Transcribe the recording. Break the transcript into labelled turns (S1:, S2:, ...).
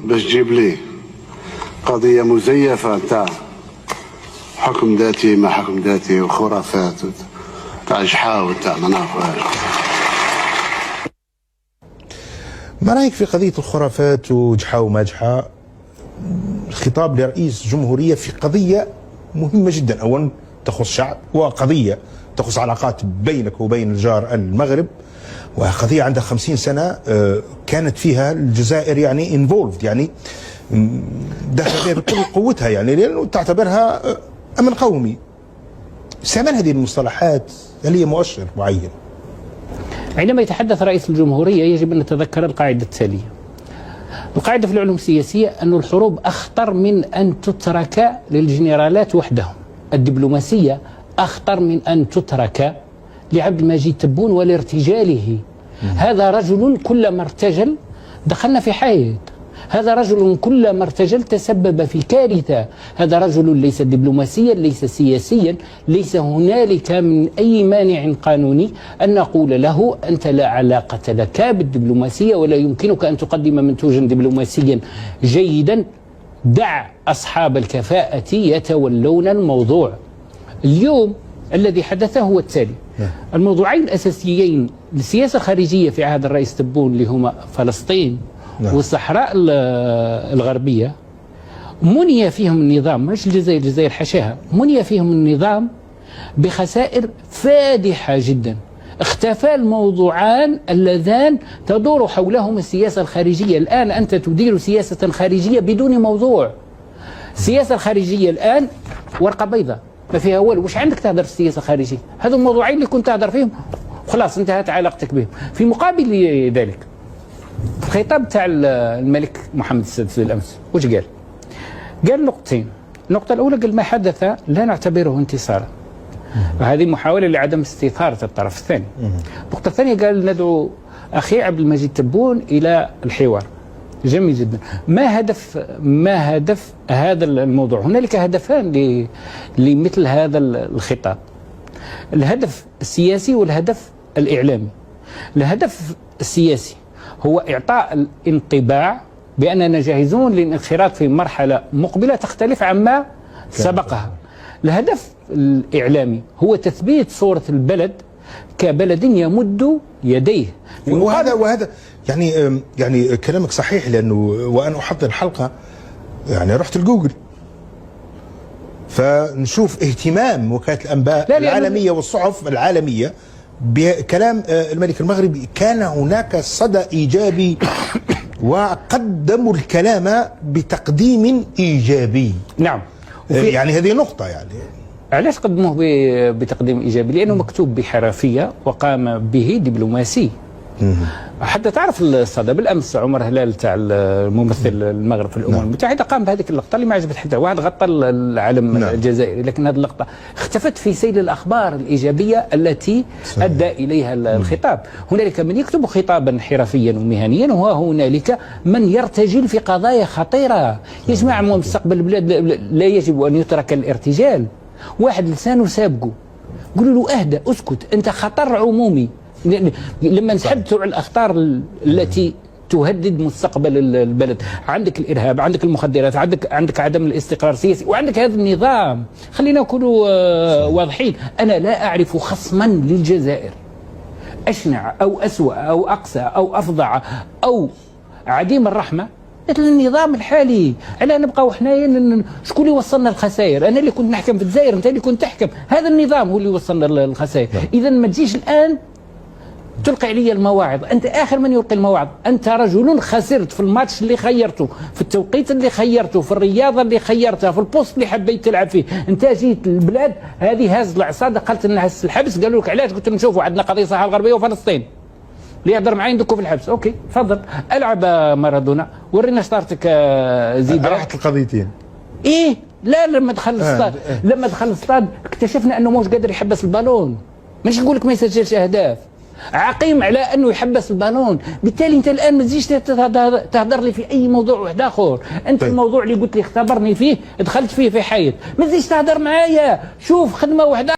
S1: باش تجيب لي قضية مزيفة نتاع حكم ذاتي ما حكم ذاتي وخرافات تاع جحا وتاع ما نعرفوهاش.
S2: ما رايك في قضية الخرافات وجحا وما جحا؟ خطاب لرئيس جمهورية في قضية مهمة جدا، أولا تخص شعب وقضية تخص علاقات بينك وبين الجار المغرب، وقضية عندها 50 سنة كانت فيها الجزائر يعني انفولفد، يعني داخل فيها بكل قوتها، يعني لأنه تعتبرها أمن قومي. استعمال هذه المصطلحات هل هي مؤشر معين؟
S3: عندما يتحدث رئيس الجمهورية يجب أن نتذكر القاعدة التالية. القاعدة في العلوم السياسية أن الحروب أخطر من أن تترك للجنرالات وحدهم. الدبلوماسية أخطر من أن تترك لعبد المجيد تبون ولارتجاله. هذا رجل كلما ارتجل دخلنا في حيط، هذا رجل كلما ارتجل تسبب في كارثة، هذا رجل ليس دبلوماسيا ليس سياسيا، ليس هنالك من أي مانع قانوني أن نقول له أنت لا علاقة لك بالدبلوماسية ولا يمكنك أن تقدم منتوجا دبلوماسيا جيدا، دع أصحاب الكفاءة يتولون الموضوع. اليوم الذي حدث هو التالي: الموضوعين الأساسيين للسياسة الخارجية في عهد الرئيس تبون اللي هما فلسطين والصحراء الغربية، مني فيهم النظام، مش الجزائر حشاها، مني فيهم النظام بخسائر فادحة جدا. اختفى الموضوعان اللذان تدور حولهما السياسة الخارجية. الآن أنت تدير سياسة خارجية بدون موضوع. السياسة الخارجية الآن ورقة بيضاء ما فيها والو. وش عندك تهدر في السياسة الخارجية؟ هذو الموضوعين اللي كنت تهدر فيهم خلاص انتهت علاقتك بهم. في مقابل ذلك الخطاب تاع الملك محمد السادس بالأمس وش قال؟ قال نقطتين. النقطة الأولى قال ما حدث لا نعتبره انتصارا، وهذه محاولة لعدم استثارة الطرف الثاني. النقطة الثانية قال ندعو أخي عبد المجيد تبون إلى الحوار. جميل جدا. ما هدف هذا الموضوع؟ هنالك هدفان لمثل هذا الخطاب: الهدف السياسي والهدف الإعلامي. الهدف السياسي هو إعطاء الانطباع بأننا جاهزون للانخراط في مرحلة مقبلة تختلف عما سبقها. الهدف الإعلامي هو تثبيت صورة البلد كبلد يمد يديه.
S2: وهذا يعني كلامك صحيح، لأنه وأنا أحضر الحلقة يعني رحت الجوجل فنشوف اهتمام وكالة الأنباء العالمية والصحف العالمية بكلام الملك المغربي. كان هناك صدى إيجابي وقدموا الكلام بتقديم إيجابي.
S3: نعم.
S2: يعني هذه نقطة. يعني
S3: علاش قدموه بتقديم إيجابي؟ لأنه مكتوب بحرفية وقام به دبلوماسي. حتى تعرف الصدى بالامس عمر هلال تاع الممثل المغرب في الامم المتحده قام بهذيك اللقطه اللي ما عجبت حتى واحد، غطى العلم الجزائري، لكن هذه اللقطه اختفت في سيل الاخبار الايجابيه التي ادى اليها الخطاب. هنالك من يكتب خطابا حرفيا ومهنيا، وهنالك من يرتجل في قضايا خطيره. يا جماعه مستقبل البلاد لا يجب ان يترك الارتجال. واحد لسانه سابقه قولوا له اهدى اسكت، انت خطر عمومي. لما نتحدثوا عن الأخطار التي تهدد مستقبل البلد، عندك الإرهاب، عندك المخدرات، عندك عدم الاستقرار السياسي، وعندك هذا النظام. خلينا نكونوا واضحين. أنا لا أعرف خصما للجزائر أشنع أو أسوأ أو أقسى أو أفظع أو عديم الرحمة مثل النظام الحالي. على نبقاو حنايا شكون اللي وصلنا الخسائر؟ أنا اللي كنت نحكم في الجزائر، أنت اللي كنت تحكم. هذا النظام هو اللي وصلنا الخسائر. إذا ما تجيش الآن تلقي علي المواعظ. أنت آخر من يلقي المواعظ. أنت رجل خسرت في الماتش اللي خيرته، في التوقيت اللي خيرته، في الرياضة اللي خيرتها، في البوست اللي حبيت تلعب فيه. أنت جيت البلاد هذه هاز العصا دخلت الناس الحبس، قالوا لك علاش؟ قلت لهم شوفوا عندنا قضية الصحراء الغربية وفلسطين، اللي يهضر معايا ندكوا في الحبس. أوكي تفضل العب مارادونا، ورينا شطارتك زيدان.
S2: راحت القضيتين.
S3: إيه لا، لما دخل الاستاد لما دخل الاستاد اكتشفنا أنه مش قادر يحبس البالون. مش نقول لك ما يسجلش أهداف، عقيم على انه يحبس البالون. بالتالي انت الان ما تجيش تهضر لي في اي موضوع واحد اخر. انت الموضوع اللي قلت لي اختبرني فيه دخلت فيه في حيط، ما تجيش تهضر معايا. شوف خدمه واحده